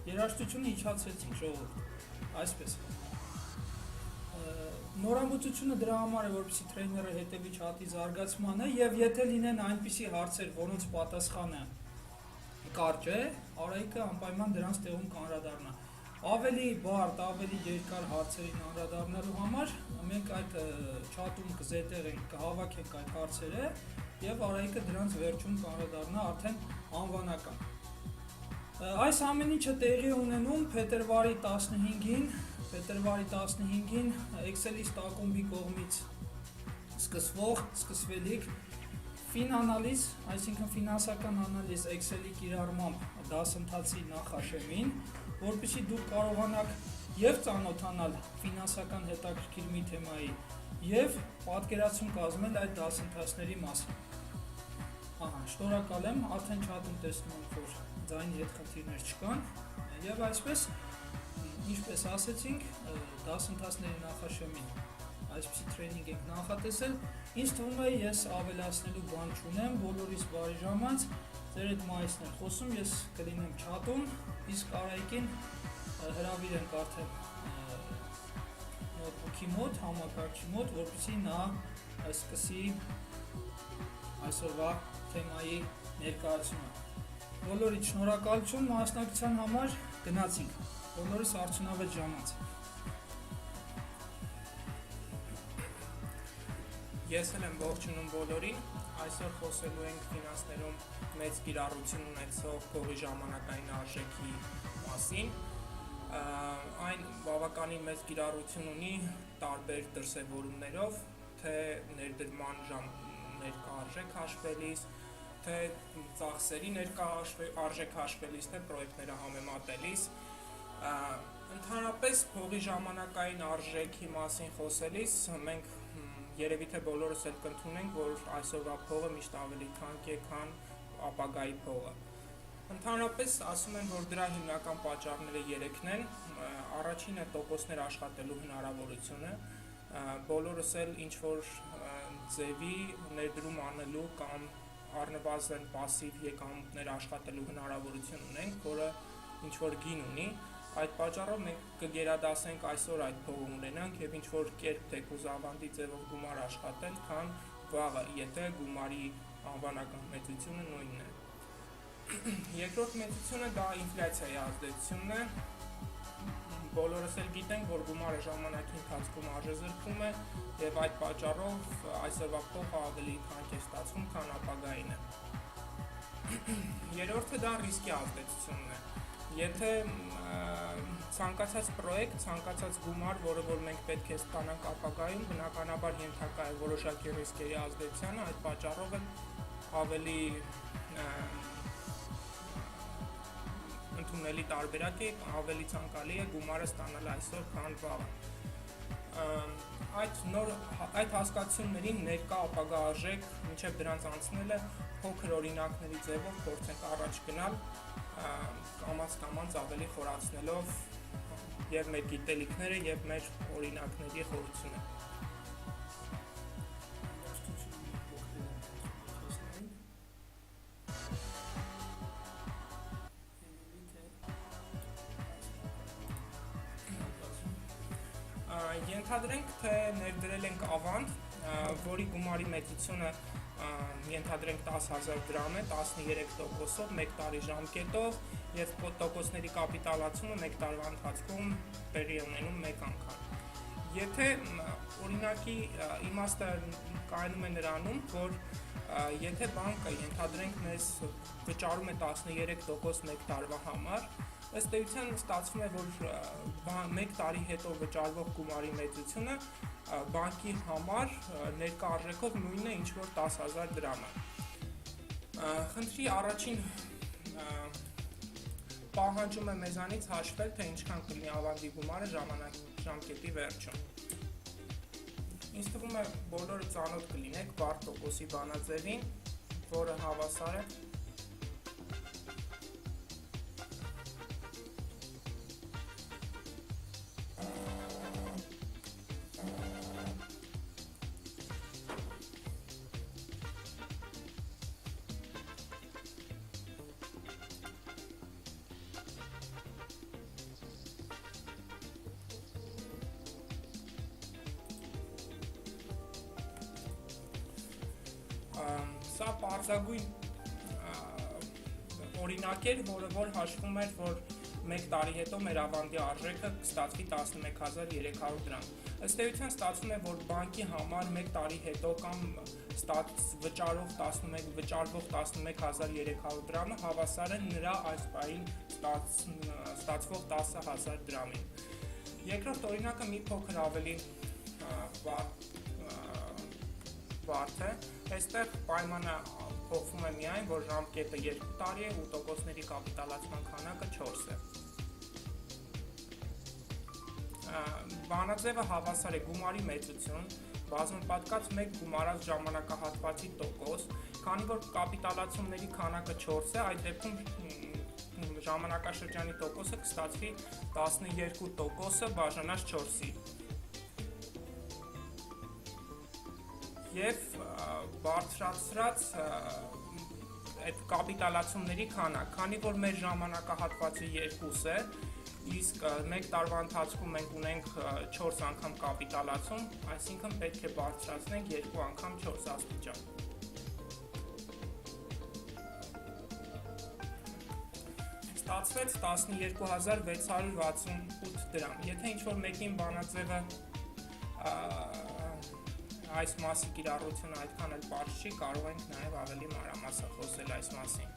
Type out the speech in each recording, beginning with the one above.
Երաժշտությունը իջացրեցինք ժողովուրդ, այսպես։ Նորամուծությունը դրա համար է, որպեսզի տրեյները հետևի չաթի զարգացմանը, եւ եթե լինեն այնպիսի հարցեր, որոնց պատասխանը կարճ է, Արայիկը անպայման դրանց տեղում կանրադառնա։ Ավելի բարդ, ավելի երկար հարցերին անդրադառնալու համար մենք այդ չաթում կզետեղենք, կհավաքենք այդ հարցերը եւ Արայիկը դրանց վերջում կանրադառնա արդեն անվանական։ Այս ամեն ինչը տեղի ունենում փետրվարի 15-ին Excel-ի ստակոմբի կողմից սկսվելիք ֆինանալիզ, այսինքն ֆինանսական անալիզ Excel-ի կիրառմամբ դասընթացի նախաշեմին, որպեսզի դուք կարողանաք եւ ծանոթանալ ֆինանսական հետաքրքիր մի թեմայի եւ պատկերացում կազմել այդ դասընթացների մասին։ Շնորհակալ եմ, արդեն չաթում տեսնում եմ, որ ձայնի հետ խնդիրներ չկան եւ այսպես, ինչպես ասեցինք, դասընթացների նախաշեմին այսպիսի տրեյնինգ ենք նախատեսել, ինձ թվում է ես ավելացնելու բան չունեմ, բոլորիս բարի ժամանց, ձեր հետ մայիսն եմ խոսում, ես կլինեմ չաթում, իսկ Արայիկին հրավիր ենք արդեն նոթբուքի մոտ, համակարգչի մոտ, որպեսզի նա սկսի այսօրվա թեմայի ներկայացումը։ Բոլորիդ շնորհակալություն մասնակցության համար, գնացինք, բոլորիս արդյունավետ ժամանց։ Ես էլ եմ ողջունում բոլորին, այսօր խոսելու ենք ֆինանսներում մեծ կիրառություն ունեցող փողի ժամանակային արժեքի մասին։ Այն բավականին մեծ կիրառություն ունի տարբեր դրսևորումներով, թե ներդրման ներկա արժեք հաշվելիս, թե ծախսերի ներկա արժեք հաշվելիս, թե պրոյեկտները համեմատելիս։ Ընդհանրապես փողի ժամանակային արժեքի մասին խոսելիս մենք երևի թե բոլորս էլ կընդունենք, որ այսօրվա փողը միշտ ավելի թանկ է, քան ապագայի փողը։ Ընդհանրապես ասում են, որ դրա հիմնական պատճառները 3-ն են։ Առաջինը տոկոսներ աշխատելու հնարավորությունը, բոլորս էլ ինչ-որ ձևի ներդրում անելու կամ առնվազն պասիվ եկամուտներ աշխատելու հնարավորություն ունենք, որը ինչ-որ գին ունի։ Այդ պատճառով մենք կգերադասենք այսօր այդ փողը ունենանք եւ ինչ-որ կերպ թեկուզ ավանդի ձևով գումար աշխատել, քան վաղը, եթե գումարի անվանական մեծությունը նույնն է։ Երկրորդ մեծությունը դա ինֆլյացիայի ազդեցությունն է։ Բոլորս էլ գիտենք, որ գումարը ժամանակի ընթացքում արժեզրկվում է եւ այդ պատճառով այսօրվա փողը ավելի թանկ է ստացվում, քան ապագային է։ Երրորդը դա ռիսկի ազդեցությունն է։ Եթե ցանկացած պրոյեկտ, ցանկացած գումար, որը որ մենք պետք է ստանանք ապագայում, բնականաբար ենթակա է որոշակի ռիսկերի ազդեցությանը, այդ պատճառով ավելի ընդունելի տարբերակ է, ավելի ցանկալի է գումարը ստանալ այսօր, քան վաղը։ Այդ հասկացություններին ներկա ապագա արժեք, մինչև դրանց անցնելը փոքր օրինակների ձևով փորձենք առաջ գնալ, կամաց ավելի խորացնելով եւ մեր գիտելիքները եւ մեր օրինակների խորությունը։ Ենթադրենք, թե ներդրել ենք ավանդ, որի գումարի մեծությունը ենթադրենք 10,000 դրամ է, 13%-ով 1 տարի ժամկետով եւ տոկոսների կապիտալացումը 1 տարվա ընթացքում տեղի ունենում 1 անգամ։ Եթե օրինակի իմաստը կայանում է նրանում, որ եթե բանկը ենթադրենք մեզ վճարում է 13% 1 տարվա համար, ըստ էության ստացվում է, որ 1 տարի հետո վճարվող գումարի մեծությունը բանկի համար ներկա արժեքով նույնն է, ինչ որ 10,000 դրամը։ Խնդրի առաջին պահանջում է մեզանից հաշվել, թե ինչքան կլինի ավանդի գումարը ժամկետի վերջում։ Ինձ թվում է բոլորը ծանոթ կլինեք բարդ տոկոսի բանաձևին, որը հավասար է Սա պարզագույն օրինակ էր, որը որ հաշվում էր, որ 1 տարի հետո մեր ավանդի արժեքը կստացվի 11300 դրամ։ Ըստ էության ստացվում է, որ բանկի համար 1 տարի հետո կամ վճարվող 11300 դրամը հավասար է նրա այս պահին ստացվող 10000 դրամին։ Երկրորդ օրինակը մի փոքր ավելի բարդ է, այստեղ պայմանը փոխվում է միայն, որ ժամկետը 2 տարի է ու տոկոսների կապիտալացման քանակը 4 է։ Բանաձևը հավասար է գումարի մեծություն, բազմապատկած 1 գումարած ժամանակահատվածի տոկոս, քանի որ կապիտալացումների քանակը 4 է, այդ դեպքում ժամանակաշրջանի տոկոսը կստացվի 12% բաժանած 4-ի։ Եվ բարձրացրած այդ կապիտալացումների քանակ, քանի որ մեր ժամանակահատվածը 2 է, իսկ 1 տարվա ընթացքում մենք ունենք 4 անգամ կապիտալացում, այսինքն պետք է բարձրացնենք 2 անգամ 4 աստիճան։ Ստացվեց 12668 դրամ։ Եթե ինչ-որ մեկին բանաձևը այս մասի կիրառությունը այդքան էլ պարզ չի, կարող ենք նաև ավելի մանրամասն խոսել այս մասին։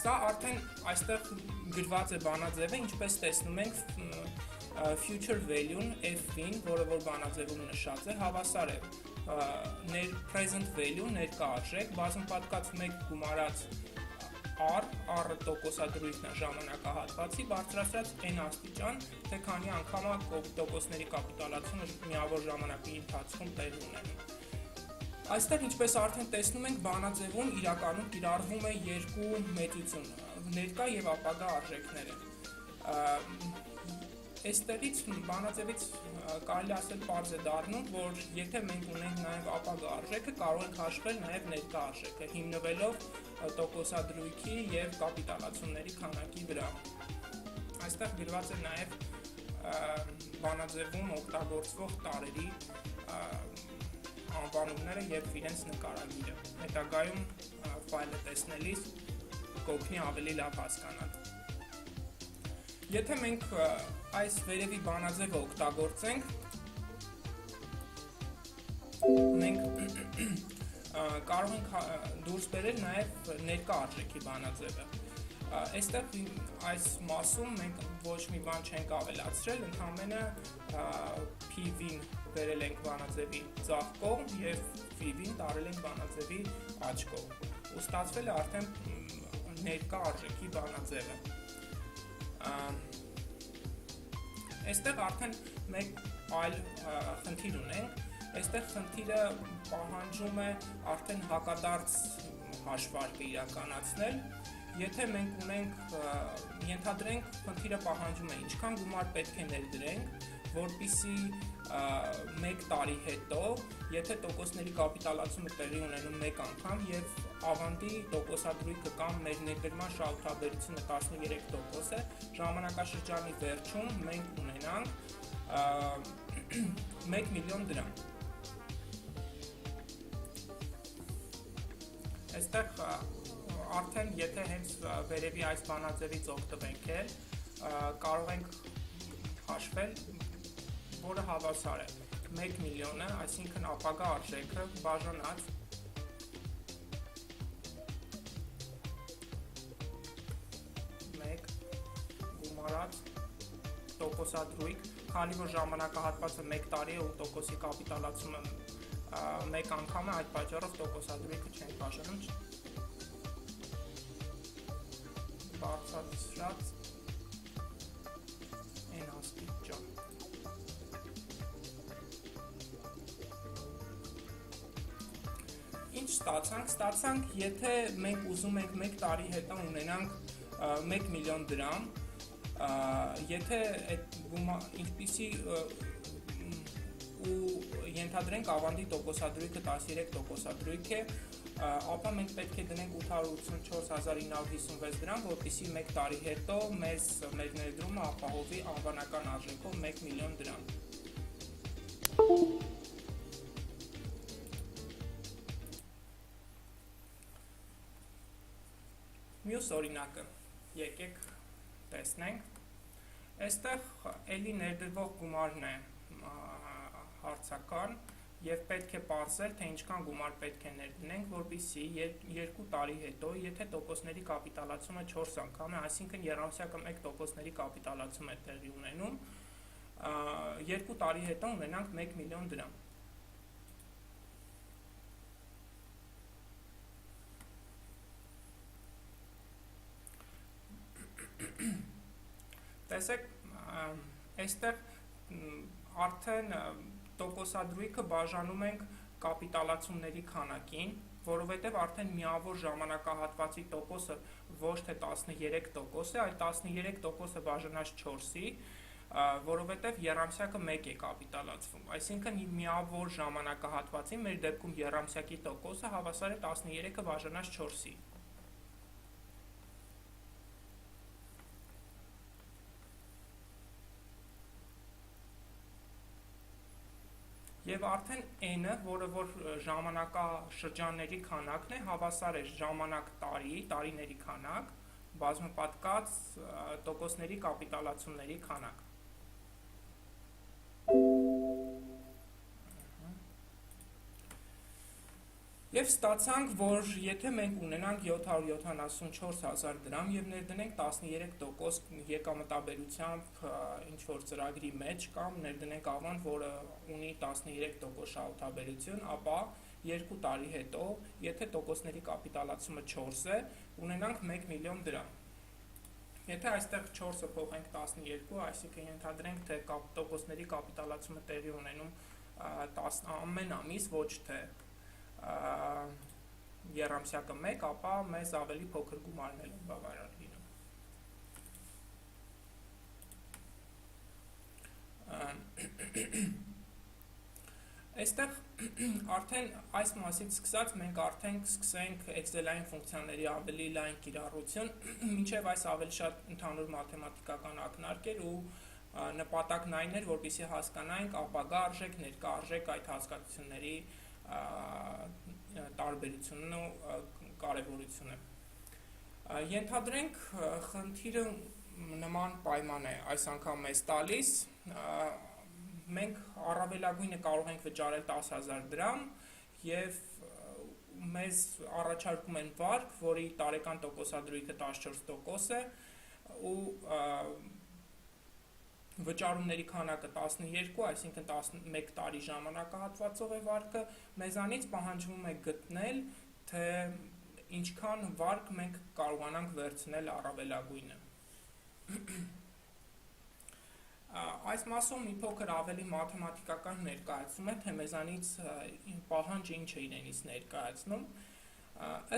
Սա արդեն այստեղ գրված է բանաձևը, ինչպես տեսնում ենք future value-ն F-ին, որը որ բանաձևում նշած է, հավասար է present value, ներկա արժեք, բազմապատկած 1 գումարած R տոկոսադրույքն է ժամանակահատվածի, բարձրացրած n աստիճան, թե քանի անգամ տոկոսների կապիտալացումը միավոր ժամանակի ընթացքում տեղի ունենում։ Այստեղ, ինչպես արդեն տեսնում ենք, բանաձևում իրականում կիրառվում է երկու մեծություն՝ ներկա եւ ապագա արժեքները։ Այստեղից բանաձևից կարելի ասել պարզ է դառնում, որ եթե մենք ունենք նաեւ ապագա արժեքը, կարող ենք հաշվել նաեւ ներկա արժեքը, հիմնվելով տոկոսադրույքի եւ կապիտալացումների քանակի վրա։ Այստեղ գրված է նաեւ բանաձևում օգտագործվող տարերի անվանումները եւ իրենց նկարագիրը։ Հետագայում ֆայլը տեսնելիս կօգնի ավելի լավ հասկանալ։ Եթե մենք այս վերևի բանաձևը օգտագործենք, մենք կարող ենք դուրս բերել նաև ներկա արժեքի բանաձևը։ Այստեղ այս մասում մենք ոչ մի բան չենք ավելացրել, ընդհանրապես PV-ն բերել ենք բանաձևի ձախ կողմ եւ PV-ն տարել ենք բանաձևի աջ կողմ։ Ու ստացվել է արդեն ներկա արժեքի բանաձևը։ Այստեղ արդեն մեկ այլ խնդիր ունենք։ Այստեղ խնդիրը պահանջում է արդեն հակադարձ հաշվարկը իրականացնել։ Եթե մենք ունենք, ենթադրենք, խնդիրը պահանջում է ինչքան գումար պետք է ներդրենք, որպեսզի 1 տարի հետո, եթե տոկոսների կապիտալացումը տեղի ունենում 1 անգամ եւ ավանդի տոկոսադրույքը կամ մեր ներդրման շահութաբերությունը 13% է, ժամանակաշրջանի վերջում մենք ունենանք 1 միլիոն դրամ։ Այստեղ արդեն եթե հենց վերևի այս բանաձևից օգտվենք էլ, կարող ենք հաշվել, որը հավասար է 1 միլիոնը, այսինքն ապագա արժեքը բաժանած 1 գումարած տոկոսադրույք, քանի որ ժամանակահատվածը 1 տարի է ու տոկոսի կապիտալացումը 1 անգամ է, այդ պատճառով տոկոսադրույքը չենք բաժանում, բարձրացրած n աստիճան։ Ինչ ստացանք, եթե մենք ուզում ենք 1 տարի հետո ունենանք 1 միլիոն դրամ, եթե այդ ինչպիսի ու ենթադրենք ավանդի տոկոսադրույքը 13% է, ապա մենք պետք է դնենք 884956 դրամ, որպեսզի 1 տարի հետո մեր ներդրումը ապահովի անվանական արժեքով 1 միլիոն դրամ։ Մյուս օրինակը եկեք տեսնենք։ Այստեղ էլի ներդրվող գումարն է հարցական եւ պետք է պարզել, թե ինչքան գումար պետք է ներդնենք, որպեսզի 2 տարի հետո, եթե տոկոսների կապիտալացումը 4 անգամ է, այսինքն եռամսյակը 1%-ների կապիտալացում է տեղի ունենում, 2 տարի հետո ունենանք 1 միլիոն դրամ։ Տեսեք, այստեղ արդեն տոկոսադրույքը բաժանում ենք կապիտալացումների քանակին, որովհետև արդեն միավոր ժամանակահատվածի տոկոսը ոչ թե 13% է, այլ 13%-ը բաժանած 4-ի, որովհետև եռամսյակը 1 է կապիտալացվում, այսինքն միավոր ժամանակահատվածի, մեր դեպքում եռամսյակի տոկոսը հավասար է 13-ը բաժանած 4-ի։ Եվ արդեն n-ը, որը որ ժամանակաշրջանների քանակն է, հավասար է ժամանակ տարիների քանակ, բազմապատկած տոկոսների կապիտալացումների քանակ։ Եվ ստացանք, որ եթե մենք ունենանք 774,000 դրամ եւ ներդնենք 13% եկամտաբերությամբ ինչ-որ ծրագրի մեջ կամ ներդնենք ավանդ, որը ունի 13% շահութաբերություն, ապա 2 տարի հետո, եթե տոկոսների կապիտալացումը 4 է, ունենանք 1 միլիոն դրամ։ Եթե այստեղ 4-ը փոխենք 12, այսինքն ենթադրենք, թե տոկոսների կապիտալացումը տեղի ունենում ամեն ամիս, ոչ թե եռամսյակը 1, ապա մեզ ավելի փոքր գումարներ են բավարար լինում։ Այստեղ արդեն այս մասից սկսած մենք արդեն սկսենք Excel-ային ֆունկցիաների ավելի լայն կիրառություն, մինչև այս ավելի շատ ընդհանուր մաթեմատիկական ակնարկ էր ու նպատակն այն էր, որպեսզի հասկանանք ապագա արժեք, ներկա արժեք այդ հասկացությունների տարբերությունն ու կարևորությունը։ Ենթադրենք խնդիրը նման պայման է այս անգամ մեզ տալիս, մենք առավելագույնը կարող ենք վճարել 10,000 դրամ եւ մեզ առաջարկում են վարկ, որի տարեկան տոկոսադրույքը 14% է ու վճարումների քանակը 12, այսինքն 11 տարի ժամանակահատվածով է վարկը, մեզանից պահանջվում է գտնել, թե ինչքան վարկ մենք կարողանանք վերցնել առավելագույնը։ Այս մասում մի փոքր ավելի մաթեմատիկական ներկայացում է, թե մեզանից պահանջը ինչ է իրենից ներկայացնում։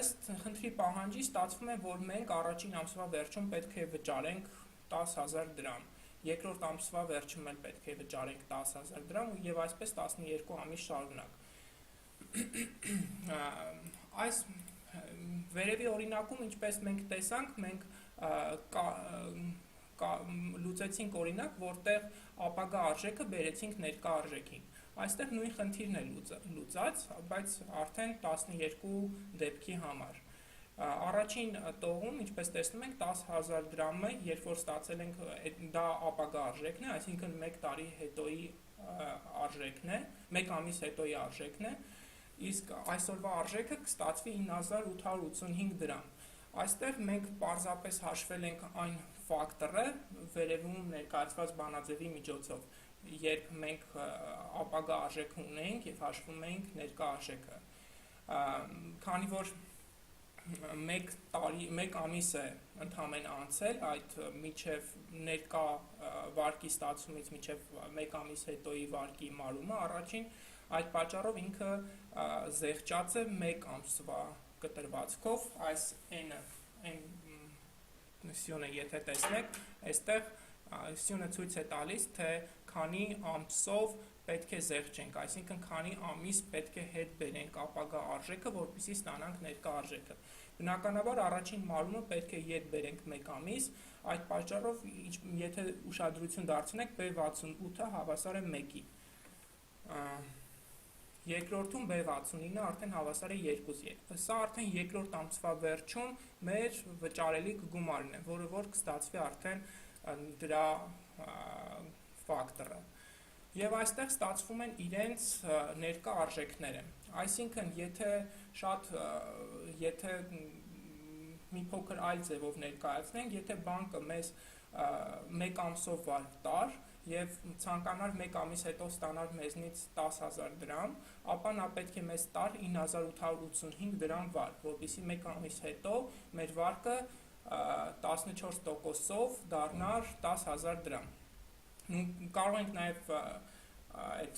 Ըստ խնդրի պահանջի ստացվում է, որ մենք առաջին ամսվա վերջում պետք է վճարենք 10,000 դրամ, երկրորդ ամսվա վերջում էլ պետք է վճարենք 10,000 դրամ եւ այսպես 12 ամիս շարունակ։ Այս վերևի օրինակում, ինչպես մենք տեսանք, մենք լուծեցինք օրինակ, որտեղ ապագա արժեքը բերեցինք ներկա արժեքին։ Այստեղ նույն խնդիրն է լուծած, բայց արդեն 12 դեպքի համար։ Առաջին տողում, ինչպես տեսնում ենք, 10,000 դրամը, երբ որ ստացել ենք, դա ապագա արժեքն է, այսինքն 1 տարի հետոյի արժեքն է, 1 ամիս հետոյի արժեքն է, իսկ այսօրվա արժեքը կստացվի 9,885 դրամ։ Այստեղ մենք պարզապես հաշվել ենք այն ֆակտորը վերևում ներկայացված բանաձևի միջոցով, երբ մենք ապագա արժեքը ունենք եւ հաշվում ենք ներկա արժեքը։ Քանի որ 1 ամիս է ընդամենը անցել այդ միջև ներկա վարկի ստացումից միջև 1 ամիս հետոյի վարկի մարումը առաջին, այդ պատճառով ինքը զեղչած է 1 ամսվա կտրվածքով, այս n սյունը եթե տեսնեք, այստեղ սյունը ցույց է տալիս, թե քանի ամսով պետք է զեղչենք, այսինքն քանի ամիս պետք է հետ բերենք ապագա արժեքը, որպեսզի ստանանք ներկա արժեքը։ Բնականաբար առաջին մարումը պետք է ետ բերենք 1 ամիս, այդ պատճառով եթե ուշադրություն դարձնենք B68-ը հավասար է 1-ի։ երկրորդում B69 արդեն հավասար է 2/2։ Սա արդեն երկրորդ ամսվա վերջում մեր վճարելիք գումարն է, որը որ կստացվի արդեն դրա ֆակտորը։ Եվ այստեղ ստացվում են իրենց ներկա արժեքները։ Այսինքն, եթե մի փոքր այլ ձևով ներկայացնենք, եթե բանկը մեզ 1 ամսով վարկ տար եւ ցանկանար 1 ամիս հետո ստանալ մեզնից 10,000 դրամ, ապա նա պետք է մեզ տար 9,885 դրամ վարկ, որպեսզի 1 ամիս հետո մեր վարկը 14%-ով դառնար 10,000 դրամ։ Կարող ենք նաև այդ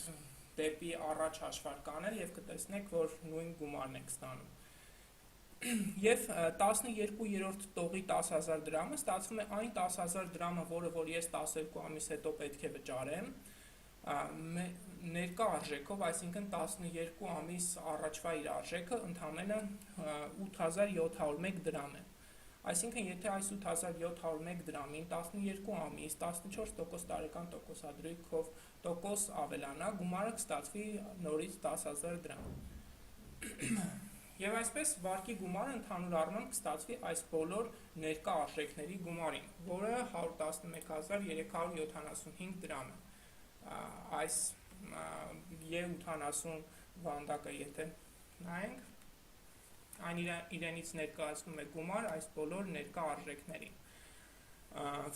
դեպի առաջ հաշվարկ անել եւ կտեսնեք, որ նույն գումարն ենք ստանում։ Եվ 12-րդ տողի 10,000 դրամը ստացվում է այն 10,000 դրամը, որը որ ես 12 ամիս հետո պետք է վճարեմ, ներկա արժեքով, այսինքն 12 ամիս առաջվա իր արժեքը ընդամենը 8,701 դրամ է։ Այսինքն, եթե այս 8,701 դրամին 12 ամիս 14% տարեկան տոկոսադրույքով տոկոս ավելանա, գումարը կստացվի նորից 10,000 դրամ։ Եվ այսպես վարկի գումարը ընդհանուր առմամբ կստացվի այս բոլոր ներկա արժեքների գումարին, որը 111,375 դրամ է։ Այս E80 վանդակը եթե նայենք, այն իրենից ներկայացնում է գումար այս բոլոր ներկա արժեքներին։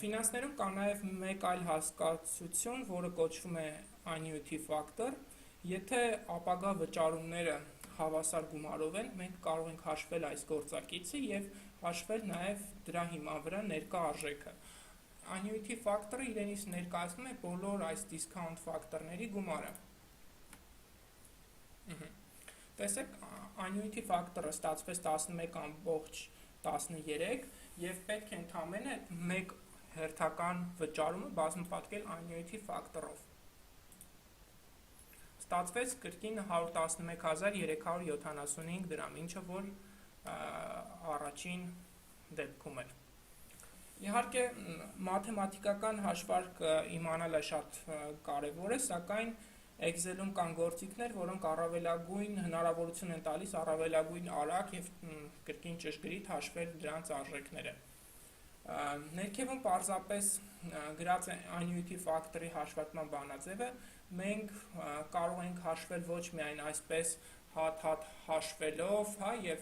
Ֆինանսներում կա նաև մեկ այլ հասկացություն, որը կոչվում է annuity factor։ Եթե ապագա վճարումները հավասար գումարով են, մենք կարող ենք հաշվել այս գործակիցը եւ հաշվել նաեւ դրա հիման վրա ներկա արժեքը։ Annuity factor-ը իրենից ներկայացնում է բոլոր այս discount factor-ների գումարը։ Տեսեք, annuity factor-ը ստացվեց 11,13 եւ պետք է ընդամենը մեկ հերթական վճարումը բազմապատկել annuity factor-ով։ Ստացվեց կրկին 111,375 դրամ, ինչը որ առաջին դեպքում էր։ Իհարկե, մաթեմատիկական հաշվարկ իմանալը շատ կարևոր է, սակայն Excel-ում կան գործիքներ, որոնք առավելագույն հնարավորություն են տալիս առավելագույն արագ եւ կրկին ճշգրիտ հաշվել դրանց արժեքները։ Ներքևում պարզապես գրած է annuity factor-ի հաշվարկման բանաձևը, մենք կարող ենք հաշվել ոչ միայն այսպես հատ-հաշվելով, եւ